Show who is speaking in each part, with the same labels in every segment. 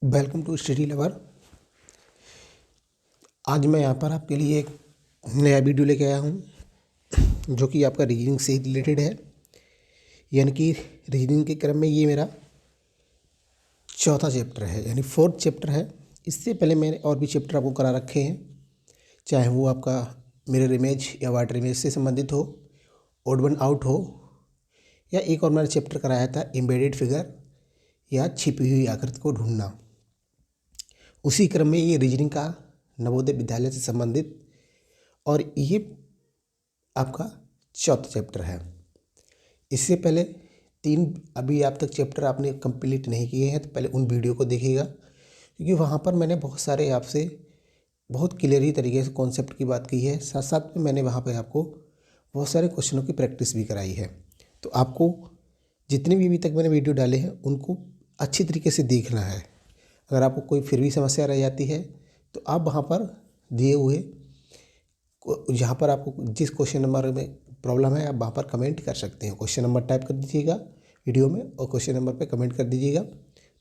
Speaker 1: Welcome to study lover. आज मैं यहाँ पर आपके लिए एक नया वीडियो लेके आया हूँ जो कि आपका रीजनिंग से रिलेटेड है। यानी कि रीजनिंग के क्रम में ये मेरा चौथा चैप्टर है, यानी फोर्थ चैप्टर है। इससे पहले मैंने और भी चैप्टर आपको करा रखे हैं, चाहे वो आपका मिरर इमेज या वाटर इमेज से संबंधित हो, ओड वन आउट हो, या एक और मैंने चैप्टर कराया था एम्बेडेड फिगर या छिपी हुई आकृति को ढूंढना। उसी क्रम में ये रीजनिंग का नवोदय विद्यालय से संबंधित और ये आपका चौथा चैप्टर है। इससे पहले तीन अभी आप तक चैप्टर आपने कंप्लीट नहीं किए हैं तो पहले उन वीडियो को देखिएगा, क्योंकि वहाँ पर मैंने बहुत सारे आपसे बहुत क्लियरली तरीके से कॉन्सेप्ट की बात की है। साथ साथ में मैंने वहाँ पर आपको बहुत सारे क्वेश्चनों की प्रैक्टिस भी कराई है। तो आपको जितने भी अभी तक मैंने वीडियो डाले हैं उनको अच्छी तरीके से देखना है। अगर आपको कोई फिर भी समस्या रह जाती है तो आप वहाँ पर दिए हुए जहाँ पर आपको जिस क्वेश्चन नंबर में प्रॉब्लम है आप वहाँ पर कमेंट कर सकते हैं। क्वेश्चन नंबर टाइप कर दीजिएगा वीडियो में और क्वेश्चन नंबर पे कमेंट कर दीजिएगा,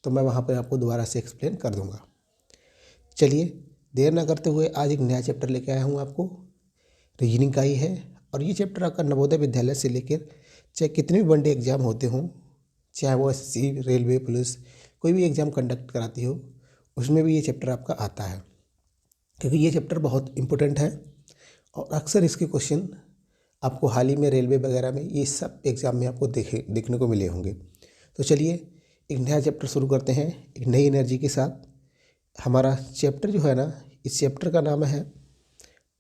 Speaker 1: तो मैं वहाँ पर आपको दोबारा से एक्सप्लेन कर दूँगा। चलिए देर ना करते हुए आज एक नया चैप्टर लेके आया हूँ आपको, रीजनिंग का ही है। और ये चैप्टर आपका नवोदय विद्यालय से लेकर चाहे कितने भी वनडे एग्जाम होते हों, चाहे वो एसएससी, रेलवे, पुलिस, कोई भी एग्ज़ाम कंडक्ट कराती हो, उसमें भी ये चैप्टर आपका आता है, क्योंकि ये चैप्टर बहुत इम्पोर्टेंट है। और अक्सर इसके क्वेश्चन आपको हाल ही में रेलवे वगैरह में ये सब एग्ज़ाम में आपको देखने को मिले होंगे। तो चलिए एक नया चैप्टर शुरू करते हैं एक नई एनर्जी के साथ। हमारा चैप्टर जो है ना, इस चैप्टर का नाम है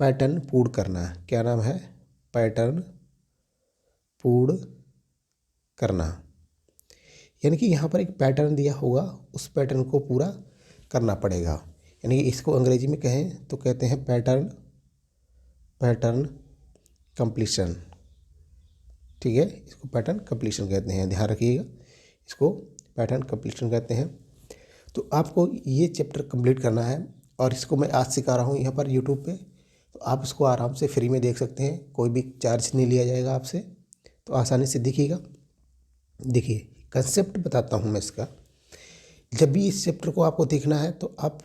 Speaker 1: पैटर्न पूर्ण करना। क्या नाम है? पैटर्न पूर्ण करना। यानी कि यहाँ पर एक पैटर्न दिया होगा, उस पैटर्न को पूरा करना पड़ेगा। यानी कि इसको अंग्रेजी में कहें तो कहते हैं पैटर्न कंप्लीशन। ठीक है, इसको पैटर्न कंप्लीशन कहते हैं, ध्यान रखिएगा, इसको पैटर्न कंप्लीशन कहते हैं। तो आपको ये चैप्टर कंप्लीट करना है और इसको मैं आज सिखा रहा हूँ यहाँ पर यूट्यूब पे। तो आप इसको आराम से फ्री में देख सकते हैं, कोई भी चार्ज नहीं लिया जाएगा आपसे। तो आसानी से देखिएगा। देखिए कंसेप्ट बताता हूँ मैं इसका। जब भी इस चैप्टर को आपको देखना है तो आप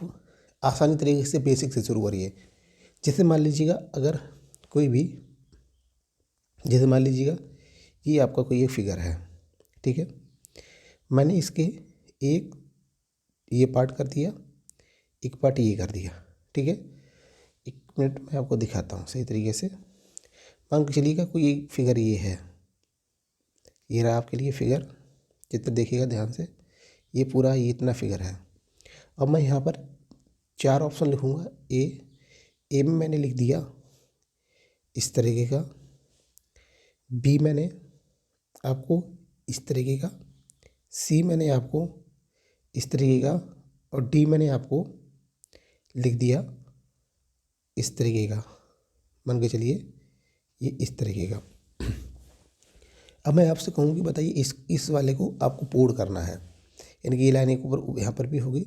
Speaker 1: आसानी तरीके से बेसिक से शुरू करिए। जैसे मान लीजिएगा अगर कोई भी, जैसे मान लीजिएगा ये आपका कोई एक फिगर है, ठीक है, मैंने इसके एक ये पार्ट कर दिया, एक पार्ट ये कर दिया, ठीक है। एक मिनट में आपको दिखाता हूँ सही तरीके से। मान के चलिएगा कोई एक फिगर ये है, ये रहा आपके लिए फिगर, चित्र देखिएगा ध्यान से। ये पूरा ये इतना फिगर है। अब मैं यहाँ पर चार ऑप्शन लिखूँगा। ए में मैंने लिख दिया इस तरीके का, बी मैंने आपको इस तरीके का, सी मैंने आपको इस तरीके का, और डी मैंने आपको लिख दिया इस तरीके का। मान के चलिए ये इस तरीके का। अब मैं आपसे कहूँ कि बताइए इस वाले को आपको पूर्ण करना है, यानी कि ये लाइन एक ऊपर यहाँ पर भी होगी,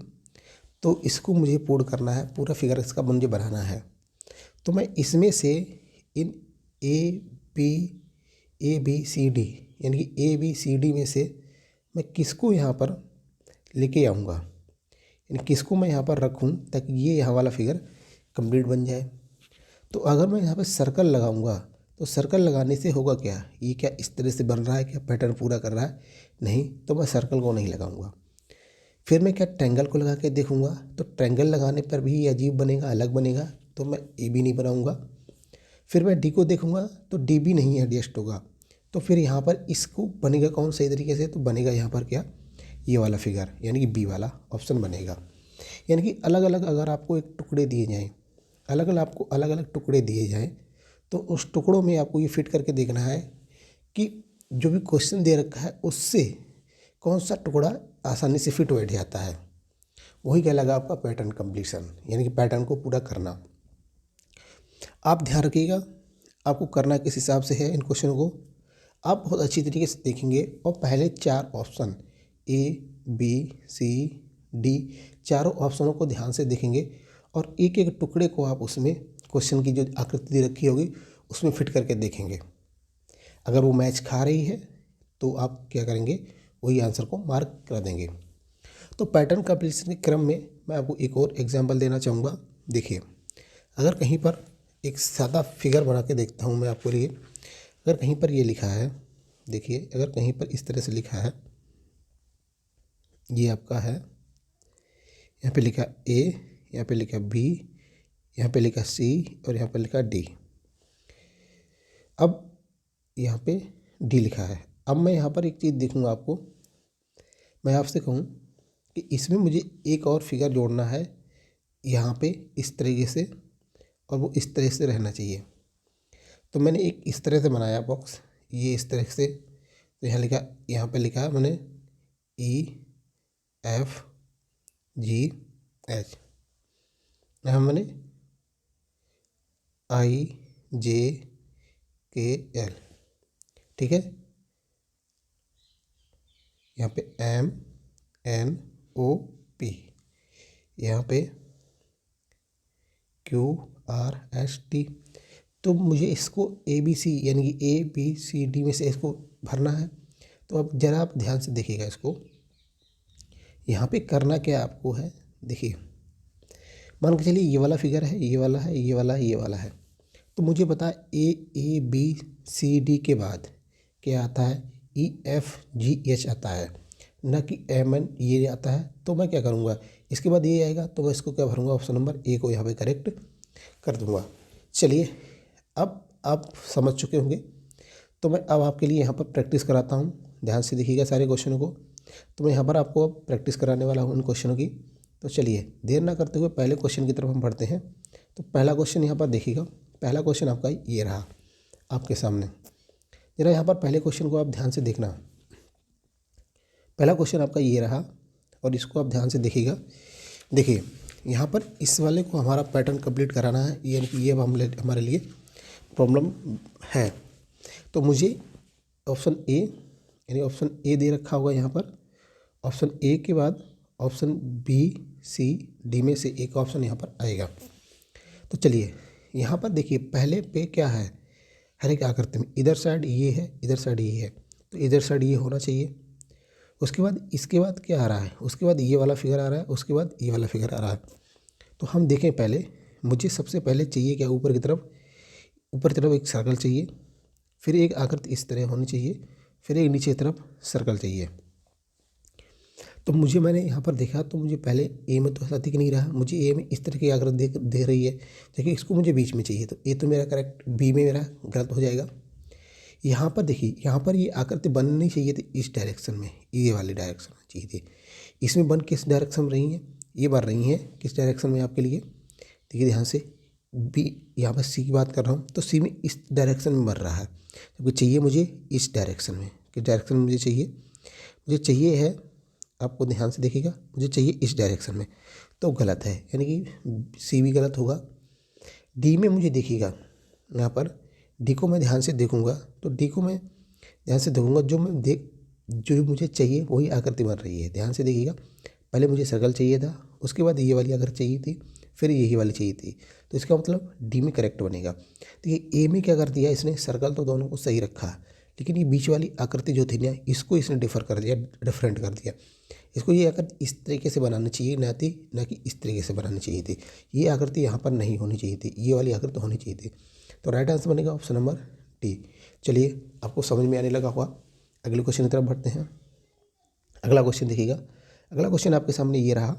Speaker 1: तो इसको मुझे पूर्ण करना है, पूरा फिगर इसका मुझे बनाना है। तो मैं इसमें से इन ए बी सी डी, यानी कि ए बी सी डी में से मैं किसको यहाँ पर लेके आऊँगा, यानी किसको मैं यहाँ पर रखूँ ताकि ये यहाँ वाला फिगर कंप्लीट बन जाए। तो अगर मैं यहाँ पर सर्कल लगाऊंगा तो सर्कल लगाने से होगा क्या, ये क्या इस तरह से बन रहा है, क्या पैटर्न पूरा कर रहा है? नहीं, तो मैं सर्कल को नहीं लगाऊंगा। फिर मैं क्या ट्रायंगल को लगा के देखूंगा, तो ट्रायंगल लगाने पर भी ये अजीब बनेगा, अलग बनेगा, तो मैं ए भी नहीं बनाऊंगा। फिर मैं डी को देखूंगा तो डी भी नहीं एडजस्ट होगा, तो फिर यहाँ पर इसको बनेगा कौन सही तरीके से? तो बनेगा यहाँ पर क्या, ये वाला फिगर, यानी कि बी वाला ऑप्शन बनेगा। यानी कि अलग अलग अगर आपको एक टुकड़े दिए जाएँ, आपको अलग अलग टुकड़े दिए जाएँ, तो उस टुकड़ों में आपको ये फिट करके देखना है कि जो भी क्वेश्चन दे रखा है उससे कौन सा टुकड़ा आसानी से फिट बैठ जाता है। वही कहलाएगा आपका पैटर्न कंप्लीशन, यानी कि पैटर्न को पूरा करना। आप ध्यान रखिएगा आपको करना किस हिसाब से है। इन क्वेश्चनों को आप बहुत अच्छी तरीके से देखेंगे और पहले चार option A B C D, चारों ऑप्शनों को ध्यान से देखेंगे और एक एक टुकड़े को आप उसमें क्वेश्चन की जो आकृति दे रखी होगी उसमें फिट करके देखेंगे। अगर वो मैच खा रही है तो आप क्या करेंगे, वही आंसर को मार्क कर देंगे। तो पैटर्न कंप्लीशन के क्रम में मैं आपको एक और एग्जांपल देना चाहूँगा। देखिए, अगर कहीं पर एक सादा फिगर बना के देखता हूँ मैं आपके लिए। अगर कहीं पर ये लिखा है, देखिए, अगर कहीं पर इस तरह से लिखा है, ये आपका है, यहाँ पे लिखा ए, यहाँ पे लिखा बी, यहाँ पे लिखा सी और यहाँ पे लिखा डी। अब यहाँ पे डी लिखा है। अब मैं यहाँ पर एक चीज़ देखूँगा आपको, मैं आपसे कहूँ कि इसमें मुझे एक और फिगर जोड़ना है यहाँ पे इस तरीके से, और वो इस तरह से रहना चाहिए। तो मैंने एक इस तरह से बनाया बॉक्स, ये इस तरह से। तो यहाँ पे लिखा है मैंने ई एफ जी एच, यहाँ मैंने आई जे के एल, ठीक है। यहाँ पे एम एन ओ पी, यहाँ पे क्यू आर एस टी। तो मुझे इसको ए बी सी यानी कि ए बी सी डी में से इसको भरना है। तो अब ज़रा आप ध्यान से देखिएगा इसको, यहाँ पे करना क्या आपको है। देखिए, मान के चलिए ये वाला फिगर है, ये वाला है, ये वाला है, ये वाला है। तो मुझे पता ए बी सी डी के बाद क्या आता है, ई एफ जी एच आता है, ना कि एम एन ये आता है। तो मैं क्या करूँगा, इसके बाद ये आएगा तो मैं इसको क्या भरूँगा, ऑप्शन नंबर ए को यहाँ पे करेक्ट कर दूँगा। चलिए, अब आप समझ चुके होंगे, तो मैं अब आपके लिए यहाँ पर प्रैक्टिस कराता हूँ। ध्यान से देखिएगा सारे क्वेश्चनों को। तो मैं यहाँ पर आपको अब प्रैक्टिस कराने वाला हूँ इन क्वेश्चनों की। तो चलिए, देर ना करते हुए पहले क्वेश्चन की तरफ हम बढ़ते हैं। तो पहला क्वेश्चन यहाँ पर देखिएगा, पहला क्वेश्चन आपका ये रहा आपके सामने। जरा यहाँ पर पहले क्वेश्चन को आप ध्यान से देखना। पहला क्वेश्चन आपका ये रहा और इसको आप ध्यान से देखिएगा। देखिए, यहाँ पर इस वाले को हमारा पैटर्न कंप्लीट कराना है, यानी कि ये अब हमारे लिए प्रॉब्लम है। तो मुझे ऑप्शन ए, यानी ऑप्शन ए दे रखा होगा यहाँ पर। ऑप्शन ए के बाद ऑप्शन बी सी डी में से एक ऑप्शन यहाँ पर आएगा। तो चलिए, यहाँ पर देखिए, पहले पे क्या है, हर एक आकृति में इधर साइड ये है, इधर साइड ये है, तो इधर साइड ये होना चाहिए। उसके बाद इसके बाद क्या आ रहा है, उसके बाद ये वाला फिगर आ रहा है, उसके बाद ये वाला फिगर आ रहा है। तो हम देखें, पहले मुझे सबसे पहले चाहिए क्या, ऊपर की तरफ एक सर्कल चाहिए, फिर एक आकृति इस तरह होनी चाहिए, फिर एक नीचे की तरफ सर्कल चाहिए। तो मैंने यहाँ पर देखा, तो मुझे पहले ए में तो ऐसा दिख नहीं रहा, मुझे ए में इस तरह की आकृति दे रही है। देखिए, इसको मुझे बीच में चाहिए, तो ए तो मेरा करेक्ट, बी में मेरा गलत हो जाएगा। यहाँ पर देखिए, यहाँ पर ये आकृति बननी चाहिए थी इस डायरेक्शन में, ये वाली डायरेक्शन में चाहिए थी। इसमें बन किस डायरेक्शन में रही हैं, ये बन रही हैं किस डायरेक्शन में आपके लिए। देखिए ध्यान से, बी, यहाँ पर सी की बात कर रहा हूँ, तो सी में इस डायरेक्शन में बन रहा है, जबकि चाहिए मुझे इस डायरेक्शन में। किस डायरेक्शन में मुझे चाहिए है, आपको ध्यान से देखिएगा, मुझे चाहिए इस डायरेक्शन में, तो गलत है, यानी कि सी भी गलत होगा। डी में मुझे देखिएगा, यहाँ पर डी को मैं ध्यान से देखूँगा, तो डी को मैं ध्यान से देखूँगा, जो मुझे चाहिए वही आकृति बन रही है। ध्यान से देखिएगा, पहले मुझे सर्कल चाहिए था, उसके बाद ये वाली आकृति चाहिए थी, फिर यही वाली चाहिए थी, तो इसका मतलब डी में करेक्ट बनेगा। तो ये ए में क्या कर दिया इसने, सर्कल तो दोनों को सही रखा, लेकिन ये बीच वाली आकृति जो थी ना, इसको इसने डिफरेंट कर दिया। इसको ये आकृति इस तरीके से बनानी चाहिए, ना कि इस तरीके से बनानी चाहिए थी। ये आकृति यहाँ पर नहीं होनी चाहिए थी, ये वाली आकृति होनी चाहिए थी। तो राइट आंसर बनेगा ऑप्शन नंबर डी। चलिए, आपको समझ में आने लगा होगा। अगले क्वेश्चन की तरफ बढ़ते हैं। अगला क्वेश्चन देखिएगा, अगला क्वेश्चन आपके सामने ये रहा।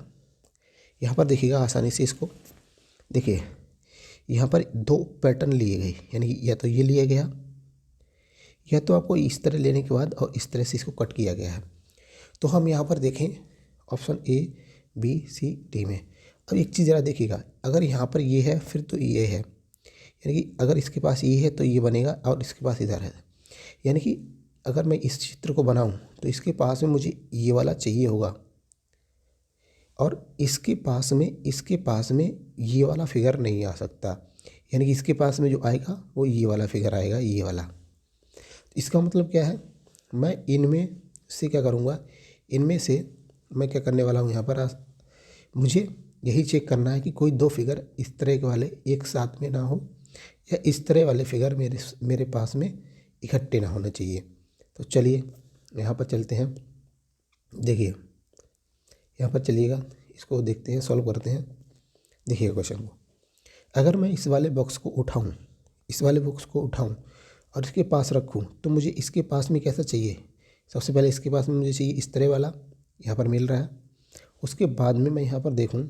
Speaker 1: यहाँ पर देखिएगा आसानी से इसको देखिए, यहाँ पर दो पैटर्न लिए गए, यानी या तो ये लिया गया, या तो आपको इस तरह लेने के बाद और इस तरह से इसको कट किया गया है। तो हम यहाँ पर देखें option A B C D में। अब एक चीज़ ज़रा देखिएगा, अगर यहाँ पर ये है फिर तो ये है, यानी कि अगर इसके पास ये है तो ये बनेगा, और इसके पास इधर है, यानी कि अगर मैं इस चित्र को बनाऊं तो इसके पास में मुझे ये वाला चाहिए होगा, और इसके पास में ये वाला फिगर नहीं आ सकता, यानी कि इसके पास में जो आएगा वो ये वाला फिगर आएगा, ये वाला। इसका मतलब क्या है, मैं इनमें से क्या करूँगा, इनमें से मैं क्या करने वाला हूँ, यहाँ पर मुझे यही चेक करना है कि कोई दो फिगर इस तरह के वाले एक साथ में ना हो, या इस तरह वाले फिगर मेरे पास में इकट्ठे ना होने चाहिए। तो चलिए यहाँ पर चलते हैं। देखिए, यहाँ पर चलिएगा, इसको देखते हैं, सॉल्व करते हैं। देखिए क्वेश्चन को, अगर मैं इस वाले बॉक्स को उठाऊँ, इस वाले बॉक्स को उठाऊँ और इसके पास रखूँ तो मुझे इसके पास में कैसा चाहिए। सबसे पहले इसके पास में मुझे चाहिए इस तरह वाला, यहाँ पर मिल रहा है। उसके बाद में मैं यहाँ पर देखूँ,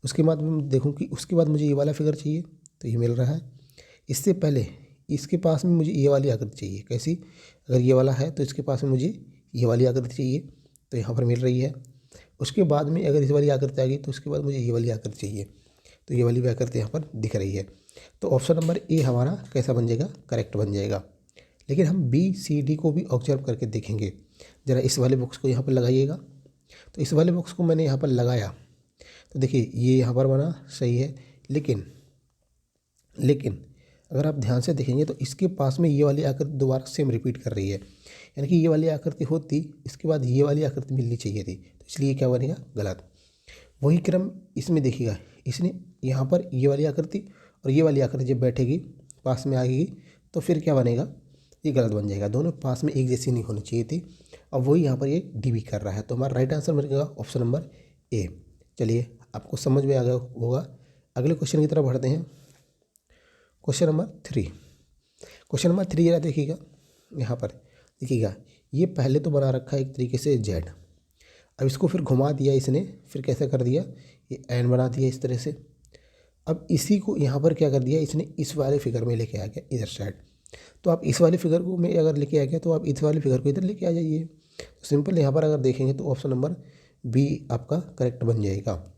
Speaker 1: उसके बाद में देखूँ कि उसके बाद मुझे ये वाला फिगर चाहिए, तो ये मिल रहा है। इससे पहले इसके पास में मुझे ये वाली आकृति चाहिए। कैसी, अगर ये वाला है तो इसके पास में मुझे ये वाली आकृति चाहिए, तो यहाँ पर मिल रही है। उसके बाद में अगर इस वाली आकृति आ गई तो उसके बाद मुझे ये वाली आकृति चाहिए, तो ये वाली भी आकृति यहाँ पर दिख रही है। तो ऑप्शन नंबर ए हमारा कैसा बन जाएगा, करेक्ट बन जाएगा। लेकिन हम बी सी डी को भी ऑब्जर्व करके देखेंगे। ज़रा इस वाले बॉक्स को यहाँ पर लगाइएगा। तो इस वाले बॉक्स को मैंने यहाँ पर लगाया, तो देखिए ये यहाँ पर बना, सही है। लेकिन अगर आप ध्यान से देखेंगे तो इसके पास में ये वाली आकृति दोबारा सेम रिपीट कर रही है, यानी कि ये वाली आकृति होती, इसके बाद ये वाली आकृति मिलनी चाहिए थी, तो इसलिए क्या बनेगा, गलत। वही क्रम इसमें देखिएगा, इसने यहाँ पर ये वाली आकृति और ये वाली आकृति जब बैठेगी पास में आएगी तो फिर क्या बनेगा, ये गलत बन जाएगा। दोनों पास में एक जैसी नहीं होनी चाहिए थी, और वही यहाँ पर ये डीवी कर रहा है। तो हमारा राइट आंसर बनेगा ऑप्शन नंबर ए। चलिए, आपको समझ में आ गया होगा। अगले क्वेश्चन की तरफ बढ़ते हैं। Question number 3। क्वेश्चन नंबर 3 जरा देखिएगा, यहाँ पर देखिएगा, ये पहले तो बना रखा है एक तरीके से जेड। अब इसको फिर घुमा दिया इसने, फिर कैसे कर दिया, ये एन बना दिया इस तरह से। अब इसी को यहाँ पर क्या कर दिया इसने, इस वाले फिगर में लेके आ गया इधर साइड। तो आप इस वाले फिगर को में अगर लेके आ गया तो आप इस वाले फिगर को इधर लेके आ जाइए। तो सिंपल यहाँ पर अगर देखेंगे तो ऑप्शन नंबर बी आपका करेक्ट बन जाएगा।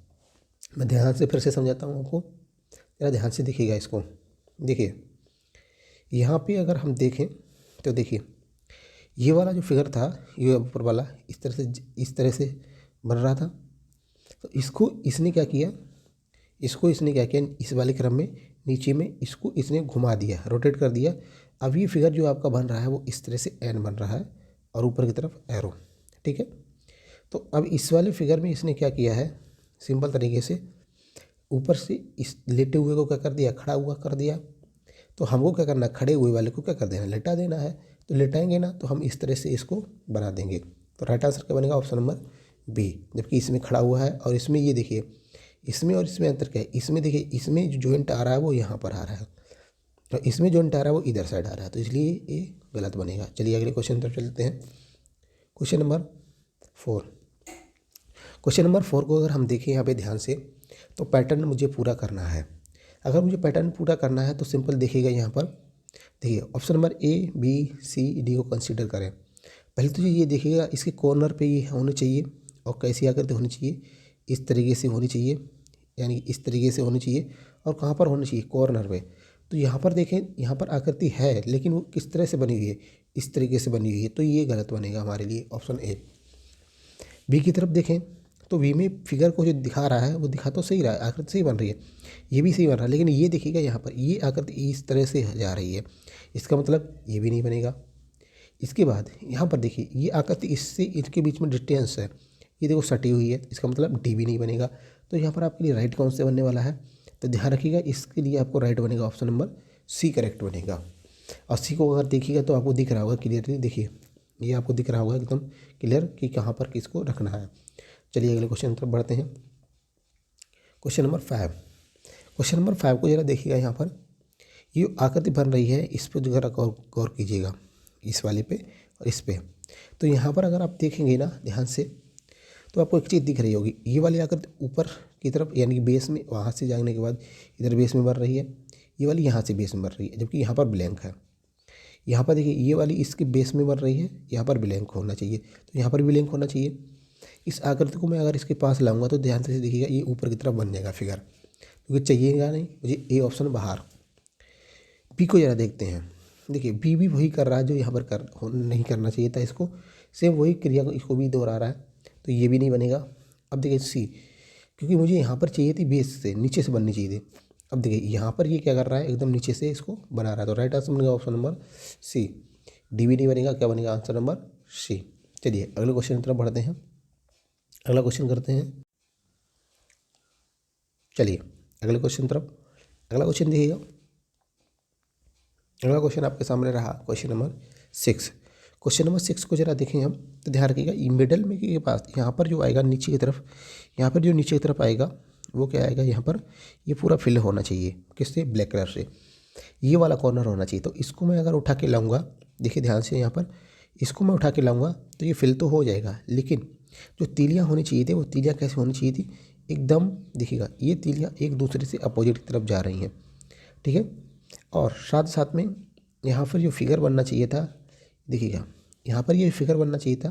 Speaker 1: मैं ध्यान से फिर से समझाता हूँ आपको, ज़रा ध्यान से देखिएगा इसको। देखिए यहाँ पे अगर हम देखें तो देखिए ये वाला जो फिगर था, ये ऊपर वाला इस तरह से बन रहा था। तो इसको इसने क्या किया, इस वाले क्रम में नीचे में इसको इसने घुमा दिया, रोटेट कर दिया। अब ये फिगर जो आपका बन रहा है वो इस तरह से एन बन रहा है और ऊपर की तरफ एरो, ठीक है। तो अब इस वाले फिगर में इसने क्या किया है, सिंपल तरीके से ऊपर से इस लेटे हुए को क्या कर दिया, खड़ा हुआ कर दिया। तो हमको क्या करना, खड़े हुए वाले को क्या कर देना, लेटा देना है। तो लेटाएंगे ना, तो हम इस तरह से इसको बना देंगे। तो राइट आंसर क्या बनेगा, ऑप्शन नंबर बी। जबकि इसमें खड़ा हुआ है और इसमें ये देखिए, इसमें और इसमें अंतर क्या है, इसमें देखिए इसमें जो जॉइंट आ रहा है वो यहाँ पर आ रहा है, तो इसमें जॉइंट आ रहा है वो इधर साइड आ रहा है, तो इसलिए ये गलत बनेगा। चलिए अगले क्वेश्चन तरफ चलते हैं। Question number 4। क्वेश्चन नंबर 4 को अगर हम देखें यहाँ पे ध्यान से, तो पैटर्न मुझे पूरा करना है। अगर मुझे पैटर्न पूरा करना है तो सिंपल देखिएगा, यहाँ पर देखिए option number A B C D को कंसीडर करें। पहले तो ये देखिएगा, इसके कॉर्नर पे ये होने चाहिए, और कैसी आकृति होनी चाहिए, इस तरीके से होनी चाहिए, यानी इस तरीके से होनी चाहिए। और कहाँ पर होनी चाहिए, कॉर्नर पे। तो यहाँ पर देखें, यहाँ पर आकृति है लेकिन वो किस तरह से बनी हुई है, इस तरीके से बनी हुई है, तो ये गलत बनेगा हमारे लिए, ऑप्शन ए। बी की तरफ देखें तो बी में फिगर को जो दिखा रहा है वो दिखा तो सही रहा है, आकृति सही बन रही है, ये भी सही बन रहा है। लेकिन ये देखिएगा यहाँ पर ये आकृति इस तरह से जा रही है, इसका मतलब ये भी नहीं बनेगा। इसके बाद यहाँ पर देखिए ये आकृति इससे इसके बीच में डिस्टेंस है, ये देखो सटी हुई है, इसका मतलब डी भी नहीं बनेगा। तो यहाँ पर आपके लिए राइट कौन से बनने वाला है, तो ध्यान रखिएगा, इसके लिए आपको राइट बनेगा ऑप्शन नंबर सी करेक्ट बनेगा। और सी को अगर देखिएगा तो आपको दिख रहा होगा क्लियरली, देखिए ये आपको दिख रहा होगा एकदम क्लियर कि कहाँ पर किसको रखना है। चलिए अगले क्वेश्चन तरफ बढ़ते हैं। Question number 5। क्वेश्चन नंबर 5 को जरा देखिएगा, यहाँ पर ये आकृति बन रही है, इस पर जरा गौर कीजिएगा, इस वाले पे और इस पे। तो यहाँ पर अगर आप देखेंगे ना ध्यान से, तो आपको एक चीज़ दिख रही होगी, ये वाली आकृति ऊपर की तरफ यानी कि बेस में, वहाँ से जाने के बाद इधर बेस में बन रही है, ये वाली यहाँ से बेस में बन रही है, जबकि यहाँ पर ब्लैंक है। यहाँ पर देखिए ये वाली इसके बेस में बन रही है, यहाँ पर ब्लैंक होना चाहिए, तो यहाँ पर भी ब्लैंक होना चाहिए। इस आकृति को मैं अगर इसके पास लाऊंगा तो ध्यान से देखिएगा ये ऊपर की तरफ बन जाएगा फिगर, क्योंकि चाहिएगा नहीं मुझे ए ऑप्शन बाहर। बी को ज़रा देखते हैं, देखिए बी भी वही कर रहा है जो यहाँ पर नहीं करना चाहिए था, इसको सेम वही क्रिया को इसको भी दोहरा रहा है, तो ये भी नहीं बनेगा। अब देखिए सी, क्योंकि मुझे यहाँ पर चाहिए थी बेस से, नीचे से बननी चाहिए थी। अब देखिए यहाँ पर ये क्या कर रहा है, एकदम नीचे से इसको बना रहा है, तो राइट आंसर बनेगा ऑप्शन नंबर सी। डी भी नहीं बनेगा, क्या बनेगा आंसर नंबर सी। चलिए अगले क्वेश्चन की तरफ बढ़ते हैं, अगला क्वेश्चन करते हैं। चलिए अगले क्वेश्चन तरफ, अगला क्वेश्चन देखिएगा। अगला क्वेश्चन आपके सामने रहा क्वेश्चन नंबर 6। क्वेश्चन नंबर 6 को जरा देखें हम, तो ध्यान रखिएगा मिडल में के पास यहाँ पर जो आएगा नीचे की तरफ, यहाँ पर जो नीचे की तरफ आएगा वो क्या आएगा, यहाँ पर ये पूरा फिल होना चाहिए किससे, ब्लैक कलर से, ये वाला कॉर्नर होना चाहिए। तो इसको मैं अगर उठा के लाऊंगा, देखिए ध्यान से यहाँ पर, इसको मैं उठा के लाऊंगा तो ये फिल तो हो जाएगा, लेकिन जो तीलियाँ होनी चाहिए थी वो तीलियाँ कैसे होनी चाहिए थी, एकदम देखिएगा ये तीलियाँ एक दूसरे से अपोजिट की तरफ जा रही हैं, ठीक है। और साथ साथ में यहाँ पर जो फिगर बनना चाहिए था, देखिएगा यहाँ पर ये फिगर बनना चाहिए था,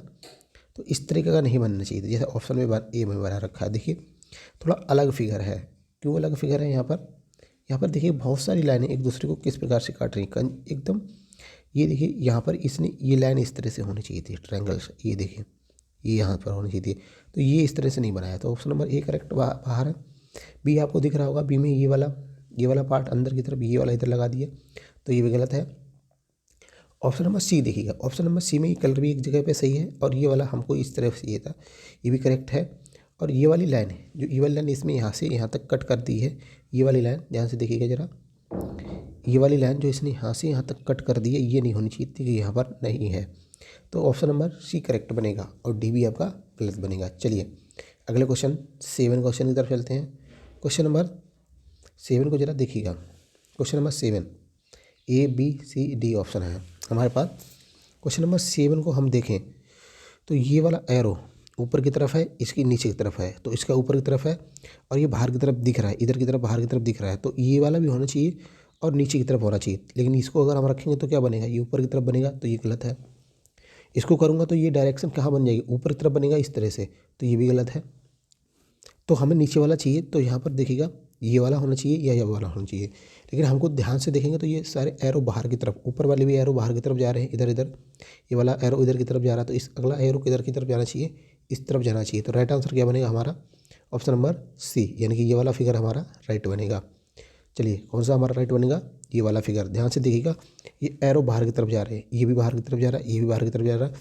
Speaker 1: तो इस तरीके का नहीं बनना चाहिए था जैसे ऑप्शन में ए में बना रखा है। देखिए थोड़ा अलग फिगर है, क्यों अलग फिगर है, यहाँ पर देखिए बहुत सारी लाइनें एक दूसरे को किस प्रकार से काट रही हैं एकदम। ये देखिए यहाँ पर इसने ये लाइन इस तरह से होनी चाहिए थी, ट्रायंगल्स, ये देखिए ये यहाँ पर होनी चाहिए थी, तो ये इस तरह से नहीं बनाया। तो ऑप्शन नंबर ए करेक्ट बाहर है। बी आपको दिख रहा होगा, बी में ये वाला पार्ट अंदर की तरफ, ये वाला इधर लगा दिया, तो ये भी गलत है। ऑप्शन नंबर सी देखिएगा, ऑप्शन नंबर सी में ये कलर भी एक जगह पे सही है, और ये वाला हमको इस तरफ से ये था, ये भी करेक्ट है। और ये वाली लाइन है, जो ये वाली लाइन इसमें यहाँ से यहाँ तक कट कर दी है, ये वाली लाइन ध्यान से देखिएगा जरा, ये वाली लाइन जो इसने यहाँ से यहाँ तक कट कर दी है, ये नहीं होनी चाहिए थी, कि यहाँ पर नहीं है। तो ऑप्शन नंबर सी करेक्ट बनेगा और डी भी आपका गलत बनेगा। चलिए अगले क्वेश्चन 7 क्वेश्चन की तरफ चलते हैं। क्वेश्चन नंबर 7 को जरा देखिएगा, question number 7 A B C D option है हमारे पास। क्वेश्चन नंबर 7 को हम देखें तो ये वाला एरो ऊपर की तरफ है, इसकी नीचे की तरफ है, तो इसका ऊपर की तरफ है और ये बाहर की तरफ दिख रहा है, इधर की तरफ बाहर की तरफ दिख रहा है, तो ये वाला भी होना चाहिए और नीचे की तरफ होना चाहिए। लेकिन इसको अगर हम रखेंगे तो क्या बनेगा, ये ऊपर की तरफ बनेगा, तो ये गलत है। इसको करूँगा तो ये डायरेक्शन कहाँ बन जाएगी, ऊपर की तरफ बनेगा इस तरह से, तो ये भी गलत है। तो हमें नीचे वाला चाहिए, तो यहाँ पर देखिएगा ये वाला होना चाहिए या ये वाला होना चाहिए। लेकिन हमको ध्यान से देखेंगे तो ये सारे एरो बाहर की तरफ, ऊपर वाले भी एरो बाहर की तरफ जा रहे हैं, इधर इधर, ये वाला एरो इधर की तरफ जा रहा है, तो इस अगला एरो किधर की तरफ जाना चाहिए, इस तरफ जाना चाहिए। तो राइट आंसर क्या बनेगा हमारा, ऑप्शन नंबर सी, यानी कि ये वाला फिगर हमारा राइट बनेगा। चलिए कौन सा हमारा राइट बनेगा, ये वाला फिगर। ध्यान से देखिएगा ये एरो बाहर की तरफ जा रहे हैं, ये भी बाहर की तरफ जा रहा है, ये भी बाहर की तरफ जा रहा है,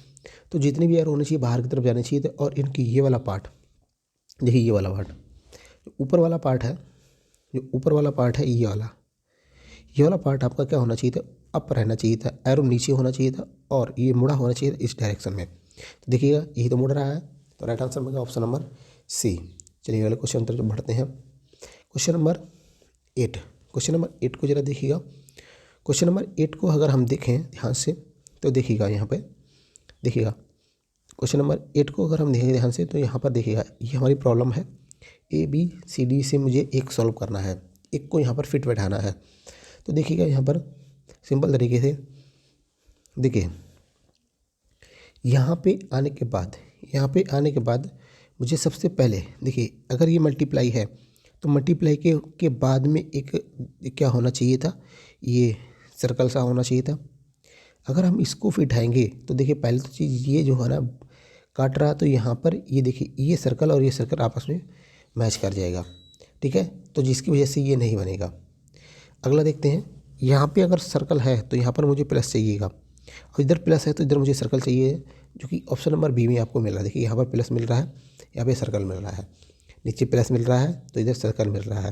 Speaker 1: तो जितने भी एरो होने चाहिए बाहर की तरफ जाने चाहिए थे। और इनकी ये वाला पार्ट देखिए, ये वाला पार्ट जो ऊपर वाला पार्ट है, जो ऊपर वाला पार्ट है, ये वाला पार्ट आपका क्या होना चाहिए था, अप रहना चाहिए था, एरो नीचे होना चाहिए था, और ये मुड़ा होना चाहिए था इस डायरेक्शन में। तो देखिएगा यही तो मुड़ रहा है, तो राइट आंसर बनेगा ऑप्शन नंबर सी। चलिए अगले क्वेश्चन तरफ बढ़ते हैं। क्वेश्चन नंबर 8, क्वेश्चन नंबर 8 को जरा देखिएगा। क्वेश्चन नंबर 8 को अगर हम देखें ध्यान से तो देखिएगा, यहाँ पे देखिएगा क्वेश्चन नंबर 8 को अगर हम देखेंगे ध्यान से, तो यहाँ पर देखिएगा ये हमारी प्रॉब्लम है, ए बी सी डी से मुझे एक सॉल्व करना है, एक को यहाँ पर फिट बैठाना है। तो देखिएगा यहाँ पर सिंपल तरीके से देखिए, यहाँ पे आने के बाद मुझे सबसे पहले देखिए, अगर ये मल्टीप्लाई है तो मल्टीप्लाई के बाद में एक क्या होना चाहिए था, ये सर्कल सा होना चाहिए था। अगर हम इसको फिटाएंगे तो देखिए पहले तो चीज़ ये जो है ना काट रहा, तो यहाँ पर ये देखिए ये सर्कल और ये सर्कल आपस में मैच कर जाएगा, ठीक है, तो जिसकी वजह से ये नहीं बनेगा। अगला देखते हैं, यहाँ पे अगर सर्कल है तो यहाँ पर मुझे प्लस चाहिएगा, और इधर प्लस है तो इधर मुझे सर्कल चाहिए, जो कि ऑप्शन नंबर बी में आपको मिल रहा है। देखिए यहाँ पर प्लस मिल रहा है, यहाँ पे सर्कल मिल रहा है, नीचे प्लस मिल रहा है तो इधर सर्कल मिल रहा है।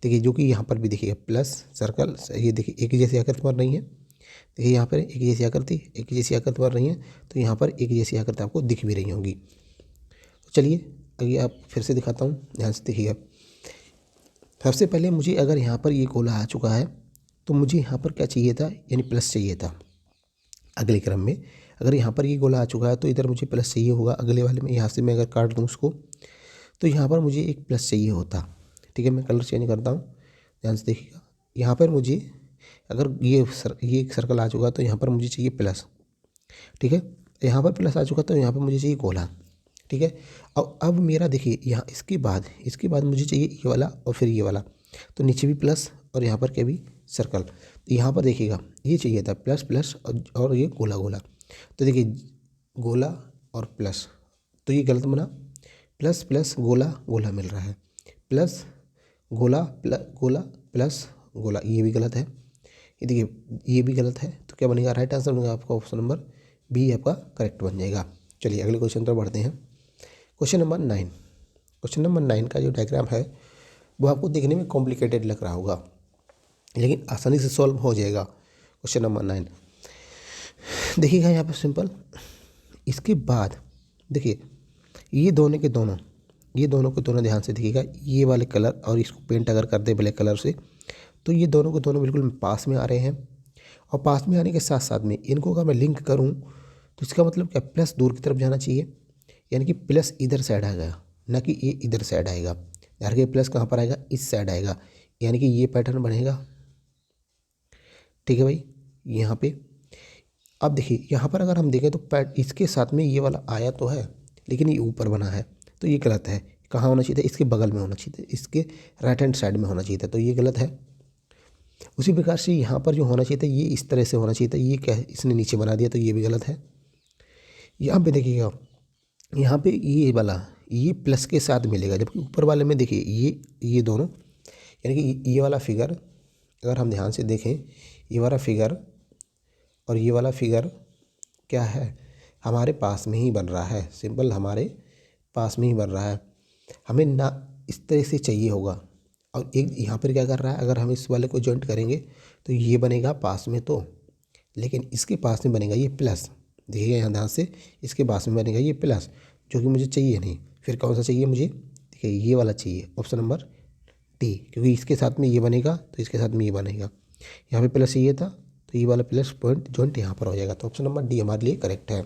Speaker 1: देखिए जो कि यहाँ पर भी देखिए प्लस सर्कल, ये देखिए एक ही जैसी आकृति बन रही है, देखिए यहाँ पर एक जैसी आकृति, एक ही जैसी आकृति बन रही है, तो यहाँ पर एक जैसी आकृति आपको दिख भी रही होंगी। चलिए आगे आप फिर से दिखाता हूँ, ध्यान से देखिएगा। सबसे पहले मुझे अगर यहाँ पर ये गोला आ चुका है तो मुझे यहाँ पर क्या चाहिए था, यानी प्लस चाहिए था। अगले क्रम में अगर यहाँ पर ये गोला आ चुका है तो इधर मुझे प्लस चाहिए होगा, अगले वाले में यहाँ से मैं अगर काट दूँ उसको तो यहाँ पर मुझे एक प्लस चाहिए होता, ठीक है। मैं कलर चेंज करता हूँ, ध्यान से देखिएगा। यहाँ पर मुझे अगर ये एक सर्कल आ चुका तो यहाँ पर मुझे चाहिए प्लस, ठीक है, यहाँ पर प्लस आ चुका तो यहाँ पर मुझे चाहिए गोला, ठीक है। अब मेरा देखिए यहाँ इसके बाद मुझे चाहिए ये वाला और फिर ये वाला, तो नीचे भी प्लस और यहाँ पर क्या भी सर्कल। तो यहाँ पर देखिएगा ये चाहिए था प्लस प्लस और ये गोला गोला, तो देखिए गोला और प्लस, तो ये गलत बना, प्लस प्लस गोला गोला मिल रहा है, प्लस गोला प्लस गोला, ये भी गलत है। ये देखिए ये भी गलत है, तो क्या बनेगा, राइट आंसर बनेगा आपका ऑप्शन नंबर बी आपका करेक्ट बन जाएगा। चलिए अगले क्वेश्चन पर बढ़ते हैं। क्वेश्चन नंबर 9, क्वेश्चन नंबर 9 का जो डायग्राम है वो आपको देखने में कॉम्प्लिकेटेड लग रहा होगा, लेकिन आसानी से सॉल्व हो जाएगा। क्वेश्चन नंबर 9 देखिएगा यहाँ पर सिंपल। इसके बाद देखिए ये दोनों के दोनों, ये दोनों के दोनों ध्यान से देखिएगा, ये वाले कलर और इसको पेंट अगर कर दे ब्लैक कलर से तो ये दोनों के दोनों बिल्कुल पास में आ रहे हैं। और पास में आने के साथ साथ में इनको अगर मैं लिंक करूँ तो इसका मतलब क्या, प्लस दूर की तरफ जाना चाहिए, यानी कि प्लस इधर साइड आएगा, ना कि ये इधर साइड आएगा। यार कि प्लस कहाँ पर आएगा, इस साइड आएगा, यानी कि ये पैटर्न बनेगा। ठीक है भाई, यहाँ पे अब देखिए यहाँ पर अगर हम देखें तो इसके साथ में ये वाला आया तो है, लेकिन ये ऊपर बना है तो ये गलत है। कहाँ होना चाहिए था, इसके बगल में होना चाहिए था, इसके राइट हैंड साइड में होना चाहिए था, तो ये गलत है। उसी प्रकार से यहाँ पर जो होना चाहिए था ये इस तरह से होना चाहिए था, ये क्या है, इसने नीचे बना दिया तो ये भी गलत है। यहाँ पे देखिएगा, यहाँ पे ये वाला ये प्लस के साथ मिलेगा, जबकि ऊपर वाले में देखिए ये दोनों, यानी कि ये वाला फिगर अगर हम ध्यान से देखें, ये वाला फिगर और ये वाला फिगर क्या है, हमारे पास में ही बन रहा है। सिंपल हमारे पास में ही बन रहा है, हमें ना इस तरह से चाहिए होगा। और एक यहाँ पर क्या कर रहा है, अगर हम इस वाले को जॉइंट करेंगे तो ये बनेगा पास में, तो लेकिन इसके पास में बनेगा ये प्लस। देखिएगा यहाँ ध्यान से, इसके पास में बनेगा ये प्लस, जो कि मुझे चाहिए नहीं। फिर कौन सा चाहिए मुझे, देखिए ये वाला चाहिए, ऑप्शन नंबर डी, क्योंकि इसके साथ में ये बनेगा तो इसके साथ में ये बनेगा। यहाँ पे प्लस चाहिए था तो ये वाला प्लस पॉइंट जॉइंट यहाँ पर हो जाएगा, तो ऑप्शन नंबर डी हमारे लिए करेक्ट है।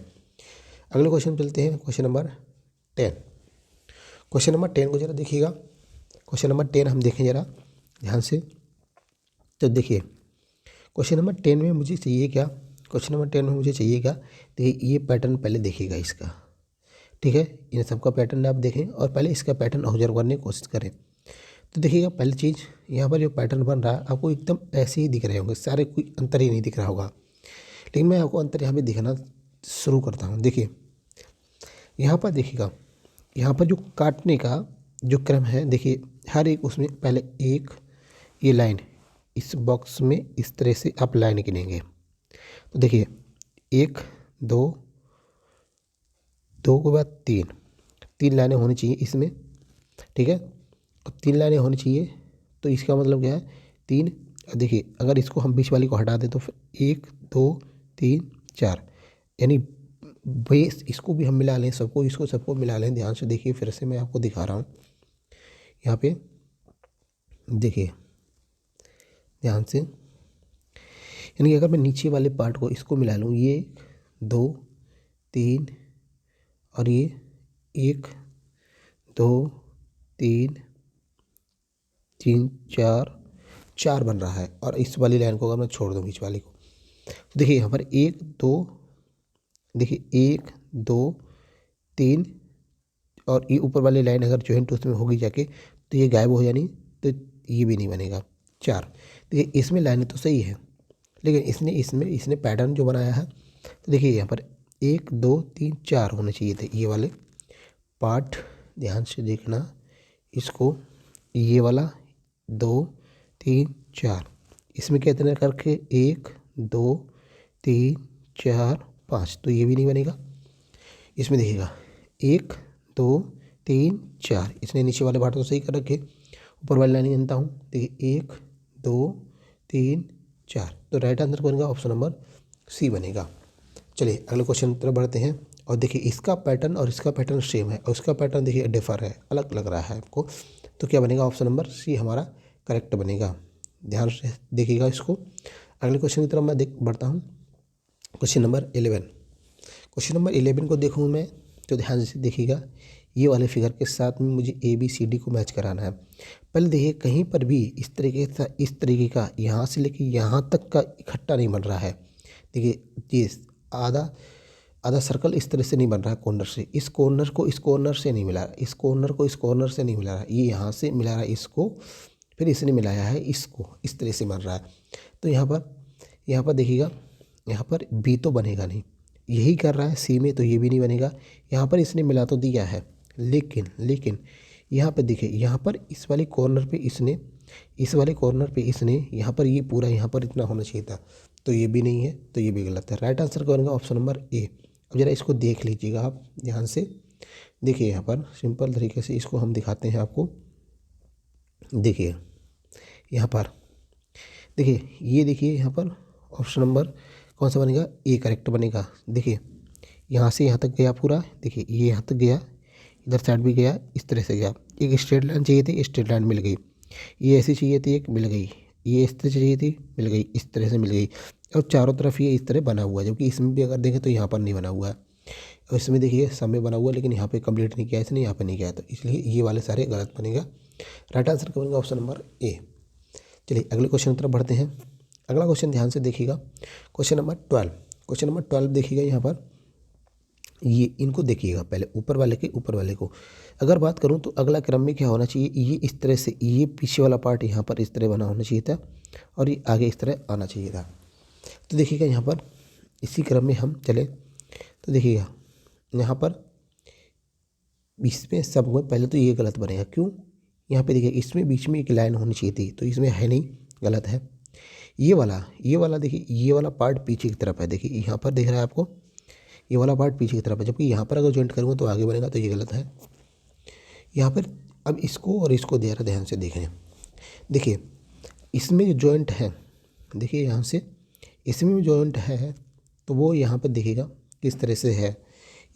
Speaker 1: अगले क्वेश्चन चलते हैं, क्वेश्चन नंबर 10। क्वेश्चन नंबर 10 को जरा देखिएगा। क्वेश्चन नंबर 10 हम देखें जरा ध्यान से, तो देखिए क्वेश्चन नंबर 10 में मुझे चाहिए क्या, क्वेश्चन नंबर 10 में मुझे चाहिए क्या, देखिए ये पैटर्न पहले देखिएगा इसका। ठीक है, इन सबका पैटर्न आप देखें और पहले इसका पैटर्न ऑब्जर्व करने की कोशिश करें। तो देखिएगा पहली चीज़, यहाँ पर जो पैटर्न बन रहा है आपको एकदम ऐसे ही दिख रहे होंगे सारे, कोई अंतर ही नहीं दिख रहा होगा, लेकिन मैं आपको अंतर यहाँ पे दिखाना शुरू करता हूँ। देखिए यहाँ पर देखिएगा, यहाँ पर जो काटने का जो क्रम है, देखिए हर एक उसमें पहले एक ये लाइन इस बॉक्स में इस तरह से आप लाइन गिनेंगे, तो देखिए 1 2 2 के बाद 3 लाइनें होनी चाहिए इसमें। ठीक है, और 3 लाइनें होनी चाहिए, तो इसका मतलब क्या है 3। देखिए अगर इसको हम बीच वाली को हटा दें तो फिर 1 2 3 4, यानी बेस इसको भी हम मिला लें, सबको इसको सबको मिला लें। ध्यान से देखिए, फिर से मैं आपको दिखा रहा हूँ यहाँ पे, देखिए ध्यान से, यानी कि अगर मैं नीचे वाले पार्ट को इसको मिला लूँ, ये 2 3 और ये 1 2 3 3 4 बन रहा है, और इस वाली लाइन को अगर मैं छोड़ दूँ बीच वाली को, तो देखिए यहाँ पर 1 2, देखिए 1 2 3, और ये ऊपर वाली लाइन अगर जॉइंट उसमें होगी जाके तो ये गायब हो जानी, तो ये भी नहीं बनेगा 4। देखिए इसमें लाइनें तो सही है, लेकिन इसने पैटर्न जो बनाया है, तो देखिए यहाँ पर 1 2 3 4 होने चाहिए थे ये वाले पार्ट। ध्यान से देखना इसको, ये वाला 2 3 4, इसमें कितने करके 1 2 3 4 5, तो ये भी नहीं बनेगा। इसमें देखिएगा 1 2 3 4, इसने नीचे वाले पार्ट तो सही कर रखे, ऊपर वाली लाइन गिनता हूँ, देखिए 1 2 3 4, तो राइट आंसर बनेगा ऑप्शन नंबर सी बनेगा। चलिए अगले क्वेश्चन की तरफ बढ़ते हैं, और देखिए इसका पैटर्न और इसका पैटर्न सेम है, और इसका पैटर्न देखिए डिफर है, अलग लग रहा है आपको, तो क्या बनेगा, ऑप्शन नंबर सी हमारा करेक्ट बनेगा। ध्यान से देखिएगा इसको। अगले क्वेश्चन की तरफ मैं बढ़ता हूँ, क्वेश्चन नंबर 11। क्वेश्चन नंबर 11 को देखूँ मैं, तो ध्यान से देखिएगा, ये वाले फिगर के साथ में मुझे ABCD को मैच कराना है। पहले देखिए कहीं पर भी इस तरीके का यहाँ से लेके यहाँ तक का इकट्ठा नहीं बन रहा है। देखिए ये आधा सर्कल इस तरह से नहीं बन रहा है, कॉर्नर से इस कॉर्नर को इस कॉर्नर से नहीं मिला रहा, इस कॉर्नर को इस कॉर्नर से नहीं मिला रहा, ये यहाँ से मिला रहा है इसको, फिर इसने मिलाया है इसको, इस तरह से बन रहा है। तो यहाँ पर देखिएगा, यहाँ पर B तो बनेगा नहीं, यही कर रहा है C में, तो ये भी नहीं बनेगा। यहाँ पर इसने मिला तो दिया है, लेकिन यहाँ पर देखिए, यहाँ पर इस वाले कॉर्नर पे इसने यहाँ पर ये पूरा यहाँ पर इतना होना चाहिए था, तो ये भी नहीं है, तो ये भी गलत है। राइट आंसर बनेगा ऑप्शन नंबर ए। अब जरा इसको देख लीजिएगा आप ध्यान से, देखिए यहाँ पर सिंपल तरीके से इसको हम दिखाते हैं आपको। देखिए यहाँ पर देखिए, ये देखिए यहाँ पर ऑप्शन नंबर कौन सा बनेगा, ए करेक्ट बनेगा। देखिए यहाँ से यहाँ तक गया पूरा, देखिए ये यहाँ तक गया, इधर साइड भी गया, इस तरह से गया। एक स्ट्रेट लाइन चाहिए थी, स्ट्रेट लाइन मिल गई। ये ऐसी चाहिए थी, एक मिल गई। ये इस तरह चाहिए थी, मिल गई, इस तरह से मिल गई। और चारों तरफ ये इस तरह बना हुआ है, जबकि इसमें भी अगर देखें तो यहाँ पर नहीं बना हुआ है। और इसमें देखिए सब में बना हुआ है, लेकिन यहाँ पे कंप्लीट नहीं किया इसने, यहाँ पे नहीं किया, तो इसलिए ये वाले सारे गलत बनेगा। राइट आंसर क्या बनेगा, ऑप्शन नंबर ए। चलिए अगले क्वेश्चन की तरफ बढ़ते हैं। अगला क्वेश्चन ध्यान से देखिएगा, क्वेश्चन नंबर 12। क्वेश्चन नंबर 12 देखिएगा यहाँ पर, ये इनको देखिएगा पहले, ऊपर वाले के ऊपर वाले को अगर बात करूँ तो अगला क्रम में क्या होना चाहिए, ये इस तरह से, ये पीछे वाला पार्ट यहाँ पर इस तरह बना होना चाहिए था और ये आगे इस तरह आना चाहिए था। तो देखिएगा यहाँ पर इसी क्रम में हम चले तो देखिएगा यहाँ पर इसमें सब में पहले तो ये गलत बनेगा। क्यों, यहाँ पे देखिए इसमें बीच में एक लाइन होनी चाहिए थी, तो इसमें है नहीं, गलत है। ये वाला देखिए, ये वाला पार्ट पीछे की तरफ है, देखिए यहाँ पर दिख रहा है आपको, ये वाला पार्ट पीछे की तरफ है, जबकि यहाँ पर अगर जॉइंट करूँगा तो आगे बनेगा, तो ये गलत है। यहाँ पर अब इसको और इसको ज़रा ध्यान से देखें। देखिए इसमें जो जॉइंट है, देखिए यहाँ से इसमें भी जॉइंट है, तो वो यहाँ पर देखिएगा किस तरह से है।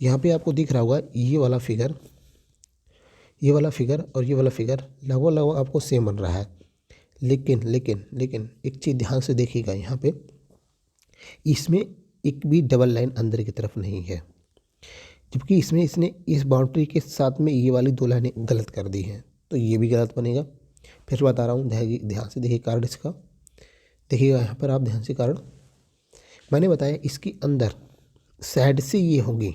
Speaker 1: यहाँ पे आपको दिख रहा होगा ये वाला फिगर, ये वाला फिगर और ये वाला फिगर लगभग लगभग आपको सेम बन रहा है। लेकिन लेकिन लेकिन एक चीज़ ध्यान से देखिएगा, यहाँ पे इसमें एक भी डबल लाइन अंदर की तरफ नहीं है, जबकि इसमें इसने इस बाउंड्री के साथ में ये वाली दो लाइनें गलत कर दी हैं, तो ये भी गलत बनेगा। फिर बता रहा हूँ, ध्यान से देखिए कारण इसका, देखिएगा यहाँ पर आप ध्यान से कारण मैंने बताया, इसके अंदर साइड से ये होगी